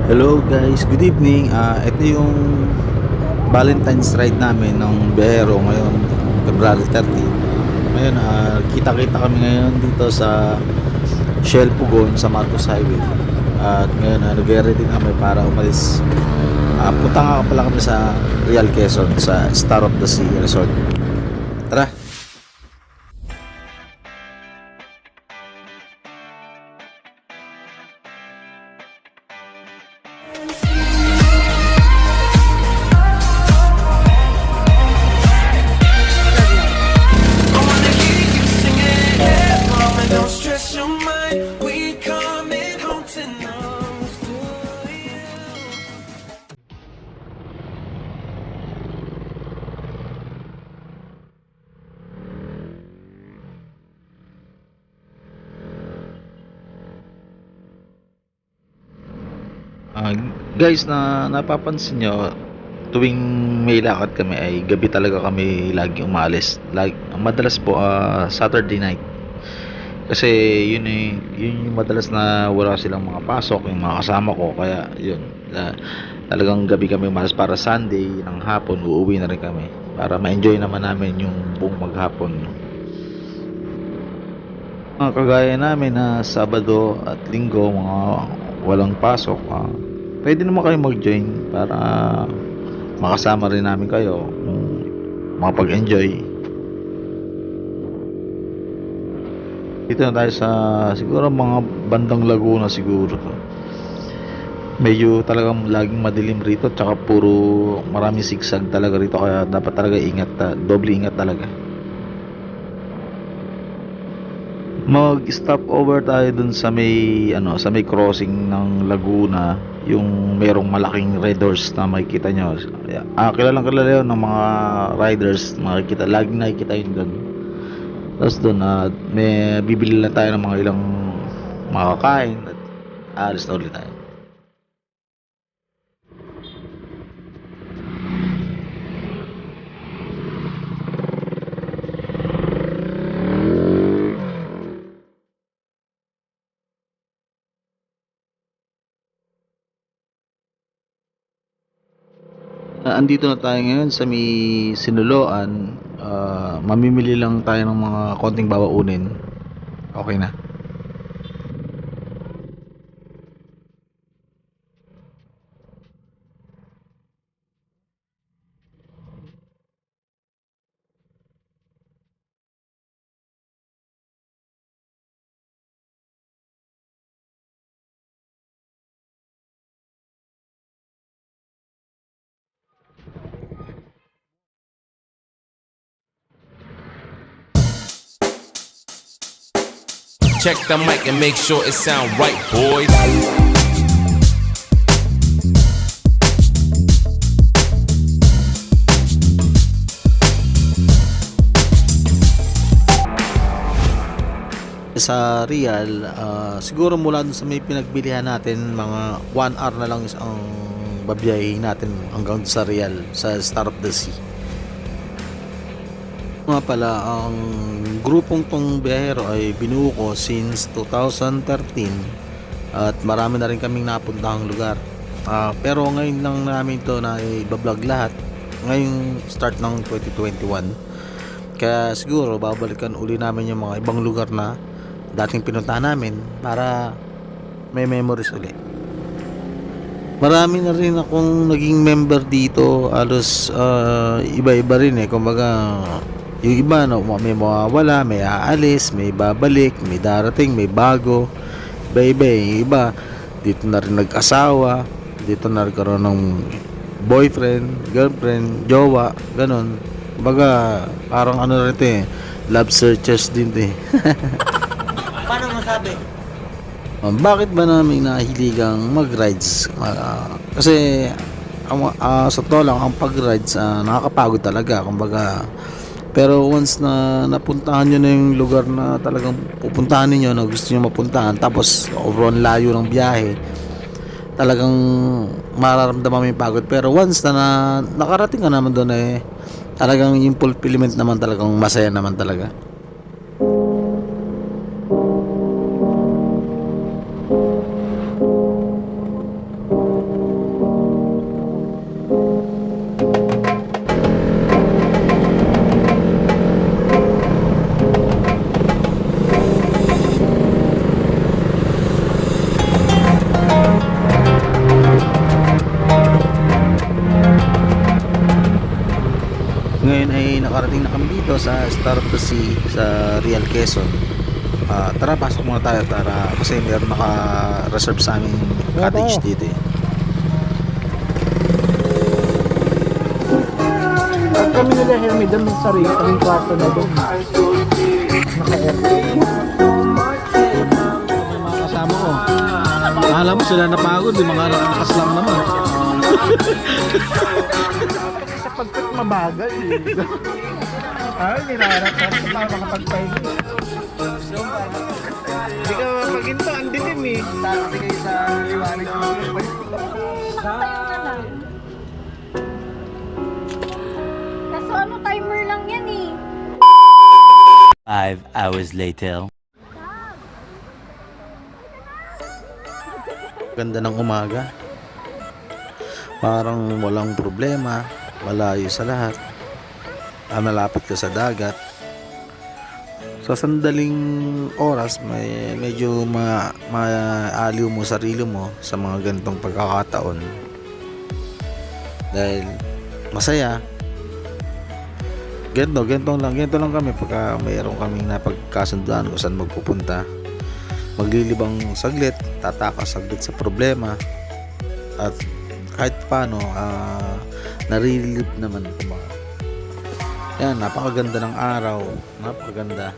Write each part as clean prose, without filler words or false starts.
Hello guys, good evening. Ito yung Valentine's ride namin ng Biyahero ngayon, February 30. Ngayon, kita-kita kami ngayon dito sa Shell Pugon sa Marcos Highway. At ngayon, nag-ready kami para umalis. Punta nga pala kami sa Real Quezon, sa Star of the Sea Resort. Tara! I wanna hear you singing, yeah, mama, don't stress your mind. We coming home tonight to you. Ah, Guys, napapansin nyo, tuwing may lakad kami ay gabi talaga kami lagi umalis. Madalas po Saturday night. Kasi yun yung madalas na wala silang mga pasok, yung mga kasama ko. Kaya yun, talagang gabi kami umalis para Sunday ng hapon, uuwi na rin kami. Para ma-enjoy naman namin yung buong maghapon. Kagaya namin na Sabado at Linggo, mga walang pasok, pwede naman kayo mag-join para makasama rin namin kayo kung makapag-enjoy. Dito na tayo sa siguro mga bandang Laguna siguro. Medyo talagang laging madilim rito, tsaka puro maraming sigsag talaga rito, kaya dapat talaga ingat, doble ingat talaga. Mag-stop over tayo dun sa may crossing ng Laguna, yung merong malaking red doors na makikita nyo. Kilalang kilala yun ng mga riders, makikita, laging nakikita yun dun. Tapos dun, may bibili lang tayo ng mga ilang makakain at aalis na ulit tayo. Andito na tayo ngayon sa may Sinuloan. Mamimili lang tayo ng mga konting babaunin. Okay na. Check the mic and make sure it sound right, boys. Sa Real, siguro mula dun sa may pinagbilihan natin, mga 1 hour na lang ang babiyahin natin hanggang sa Real, sa Star of the Sea. Nga pala, ang grupong tong biyahero ay binuo ko since 2013 at marami na rin kaming napuntahang lugar. Pero ngayon lang namin to na i-vlog lahat ngayong start ng 2021. Kaya siguro babalikan uli namin yung mga ibang lugar na dating pinuntahan namin para may memories uli. Marami na rin akong naging member dito, halos iba-iba rin kumbaga yung iba may mawawala, may aalis, may babalik, may darating, may bago, iba-iba yung iba dito na rin nag-asawa, dito na nagkaroon ng boyfriend, girlfriend, jowa, ganun. Kumbaga parang ano rin ito love searchers din ito Paano masabi? Bakit ba namin nahiligang mag-rides? Kasi sa totoo lang, ang pag-rides nakakapagod talaga, kumbaga. Pero once na napuntahan nyo na yung lugar na talagang pupuntahan niyo na gusto nyo mapuntahan, tapos overall layo ng biyahe, talagang mararamdaman mo yung pagod. Pero once na nakarating ka naman doon, talagang yung fulfillment naman, talagang masaya naman talaga. nakarating na kami dito sa Star of the Sea sa Real Quezon. Tara, pasok muna tayo kasi meron naka-reserve sa aming cottage dito eh. At kami nila Hermie doon sa sarili kaming kwarto na doon. Naka-aircon. May mga kasama ko. Alam mo sila napagod, yung mga nakaslam naman. Sa pagkat mabagal eh. Ay, nirarat ka sa para makapagpahinga. Hindi ka mapaginto, ang dilim eh. Tatati kayo sa liwanag. Kaso ano, timer lang yan eh. 5 hours later. Ganda ng umaga. Parang walang problema, malayo sa lahat. Malapit ka sa dagat. Sa sandaling oras, medyo maaliw mo sarili mo sa mga ganitong pagkakataon. Dahil masaya. Ganito lang kami pagka mayroon kaming napagkasunduan kung saan magpupunta. Maglilibang saglit, tatakas saglit sa problema, at kahit paano narirelieve naman ito mga. Yan, napakaganda ng araw, napakaganda.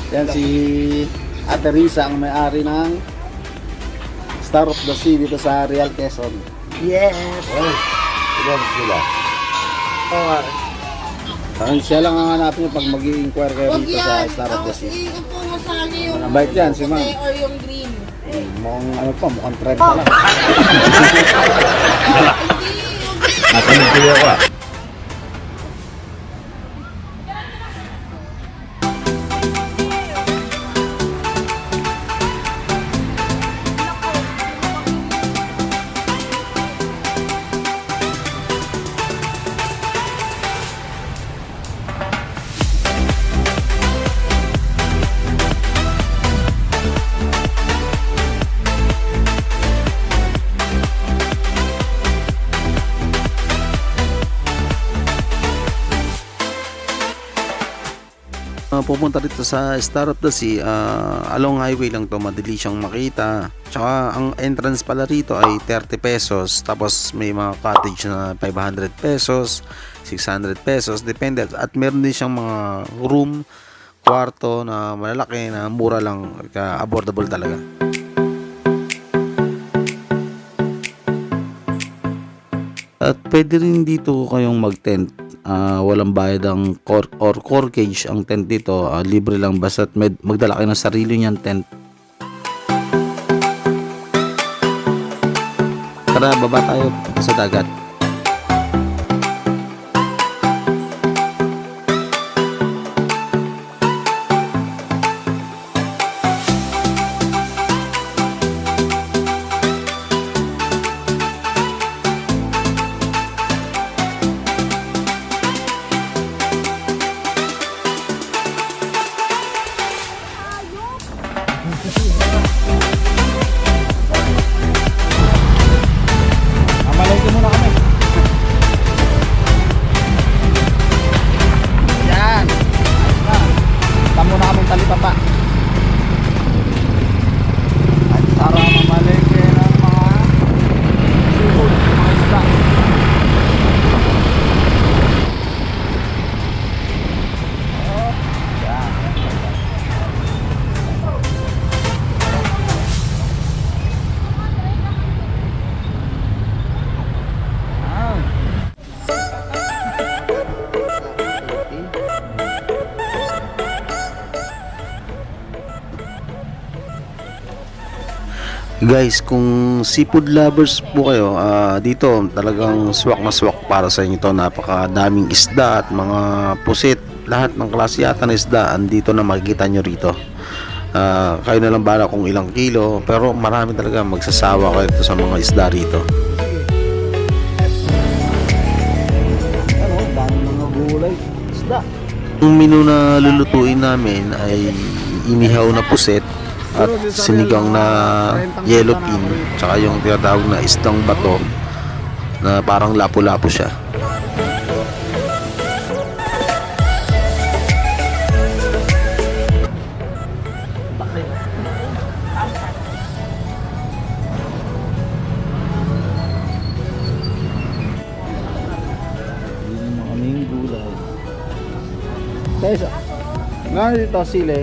Yan si Ate Risa ang may-ari ng Star of the Sea dito sa Real Quezon. Yes! Ilan sila? Oh, Siya lang ang hanapin niyo pag mag-i-inquire kayo Huwag dito sa yan. Star of the Sea. Upo mo sa kanya yung Mabait yan si ma'am. puti or yung green. Mukhang ano pa, mukhang trend pa lang. Hindi, Natanig ko ah. Pupunta dito sa Star of the Sea, along highway lang to, madali siyang makita. Tsaka ang entrance pala rito ay 30 pesos, tapos may mga cottage na 500 pesos, 600 pesos, depende. At meron din siyang mga room, kwarto na malalaki na mura lang, affordable talaga. At pwede rin dito kayong mag-tent. Walang bayad ang corkage ang tent dito, libre lang basta't magdala kayo ng sarili niyang tent. Tara, baba tayo sa dagat. Amalay ko muna kami. Guys, kung seafood lovers po kayo, dito talagang swak na swak para sa inyo to. Napakadaming isda at mga pusit, lahat ng klase yata ng isda andito na makikita nyo rito. Kayo na lang bala kung ilang kilo, pero marami talaga, magsasawa kayo sa mga isda rito. Ano, dami mga gulay. Isda. Ang menu na lulutuin namin ay inihaw na puset at sinigang na yellow pin, tsaka yung tinatawag na isdang bato na parang lapu-lapu siya. Yung mga kaming gulay. Guys, nga dito sili.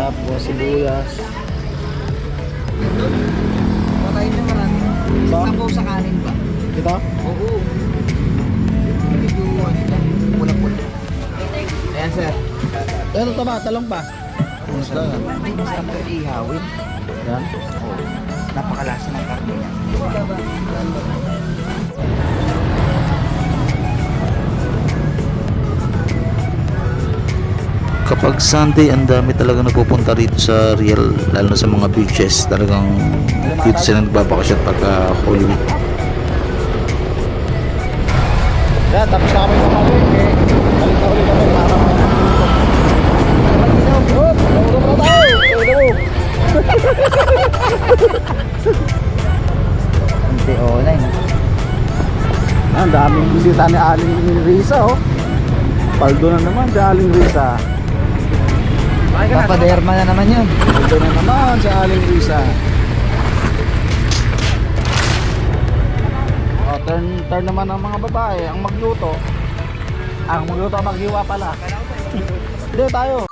Tapos sibuyas. Patayin na marami. Ba? Sabaw sa kanin ba? Ito? Oo. Medyo pula-pula. Ayan sir. Ano to ba? Talong pa? Ay, basta po ihawin. Yan. Oo. Napakalasa ng karne niya. Kapag Sunday, ang dami talaga napupunta rito sa Real, lalo na sa mga beaches. Talagang dito sila nagbabakasyon pagka Holy Week. Yan, tapos na kami kumalik eh. Balik na ulit kami para Hop! Tulog na tayo! Tulog! Hindi online. Ang daming bisita ni Aling Risa oh. Paldo na naman si Aling Risa. Papaderma na naman yun. Paldo na naman si Aling Risa. Oh, turn naman ng mga babae ang magluto. Ang magluto maghiwa pala. Hindi tayo.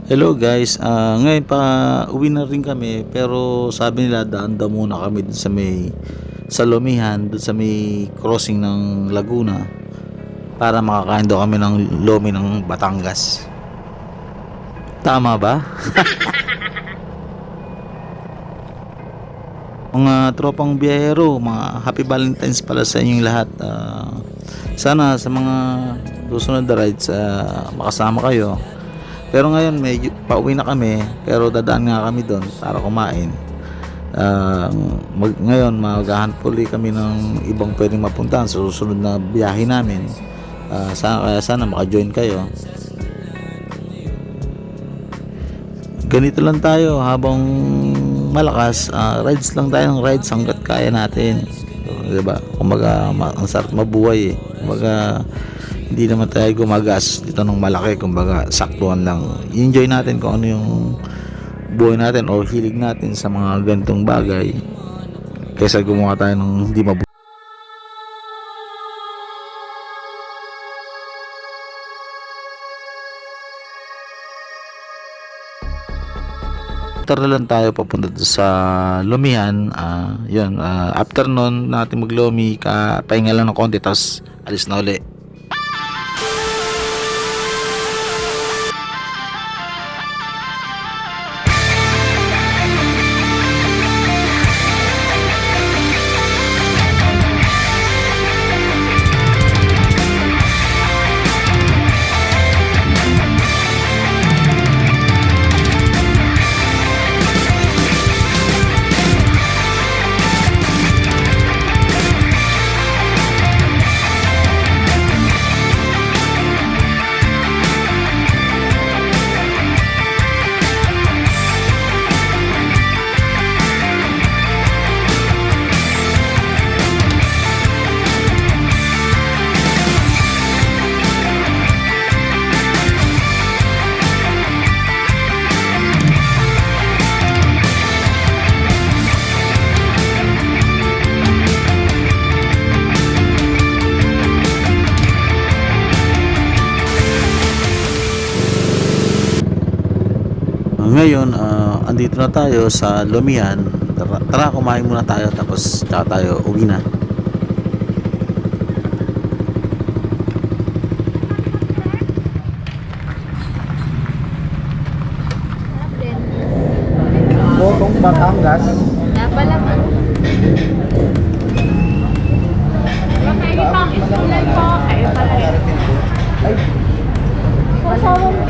Hello guys, ngayon pa uwi na rin kami, pero sabi nila daan daw muna kami dun sa may Salomihan, dun sa may crossing ng Laguna para makakain daw kami ng lomi ng Batangas. Tama ba? Mga tropang biyahero, mga happy Valentine's pala sa inyong lahat. Sana sa mga susunod na rides makasama kayo. Pero ngayon medyo pauwi na kami, pero dadaan nga kami doon para kumain. Ngayon maghahanap ulit kami ng ibang pwedeng mapuntahan sa susunod na biyahe namin. Sana maka-join kayo. Ganito lang tayo habang malakas, rides lang tayo ng rides hanggat kaya natin. So, diba? Kumbaga ang sarap mabuhay eh. Kumbaga hindi naman tayo gumagas dito ng malaki. Kumbaga saktuhan lang. Enjoy natin kung ano yung buhay natin o hilig natin sa mga ganitong bagay kaysa gumawa tayo ng hindi mabuhay. After na lang tayo papunta sa Lumihan. Yun, after nun natin maglumi, pahinga lang ng konti tapos alis na uli. Ngayon, andito na tayo sa Lumihan. Tara, kumain muna tayo tapos tsaka tayo uwi na. Botong Batangas. Napalaman. Kayo pang iskulay po. Kayo pala rin. Kasama mo.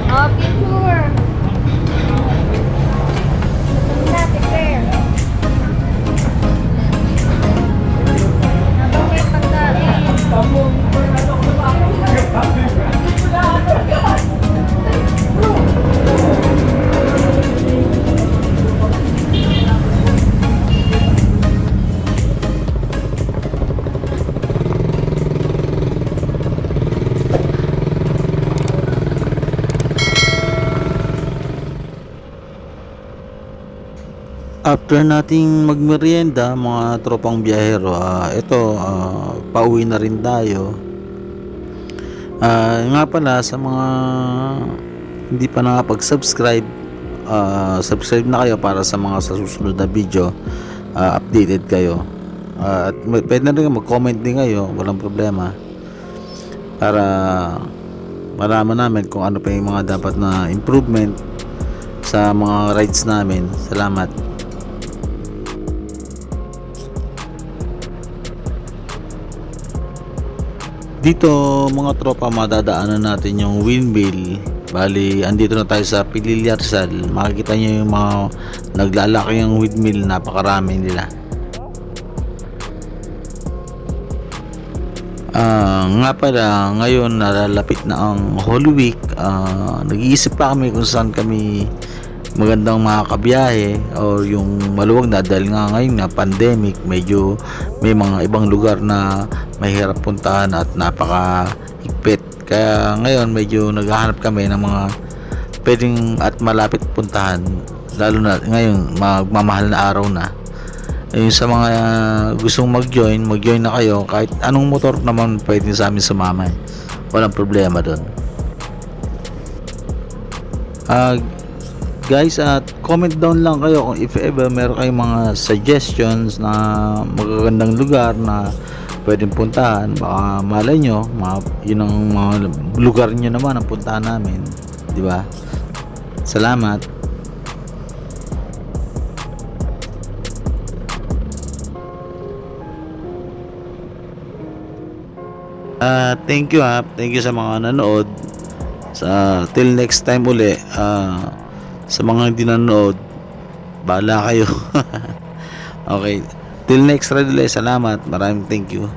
Oh, picture. Natin, Claire. Habang may pagkain. After nating magmerienda mga tropang biyahero, ito pauwi na rin tayo. Nga pala sa mga hindi pa nakapag-subscribe, subscribe na kayo para sa mga sa susunod na video, updated kayo. At pwede na rin mag-comment din kayo, walang problema, para malaman namin kung ano pa yung mga dapat na improvement sa mga rides namin. Salamat. Dito mga tropa, madadaanan natin yung windmill. Bali, andito na tayo sa Pililla Rizal. Makikita nyo yung mga naglalaki yung windmill, napakarami nila. Nga pala, ngayon nalalapit na ang Holy Week. Nag-iisip pa kami kung saan kami magandang makakabiyahe o yung maluwag na, dahil nga ngayon na pandemic, medyo may mga ibang lugar na mahirap puntahan at napaka-higpit. Kaya ngayon medyo naghahanap kami ng mga pwedeng at malapit puntahan, lalo na ngayon magmamahal na araw na. Yung sa mga gustong mag-join na kayo. Kahit anong motor naman pwede sa amin sumama, walang problema doon. Guys, at comment down lang kayo kung if ever meron kayong mga suggestions na magagandang lugar na pwedeng puntahan. Baka malay nyo, yun ang mga lugar nyo naman ang puntahan namin, di ba? Salamat. Thank you sa mga nanood. Till next time uli. Sa mga hindi nanood, bahala kayo. Okay, till next ride ulit. Salamat, maraming thank you.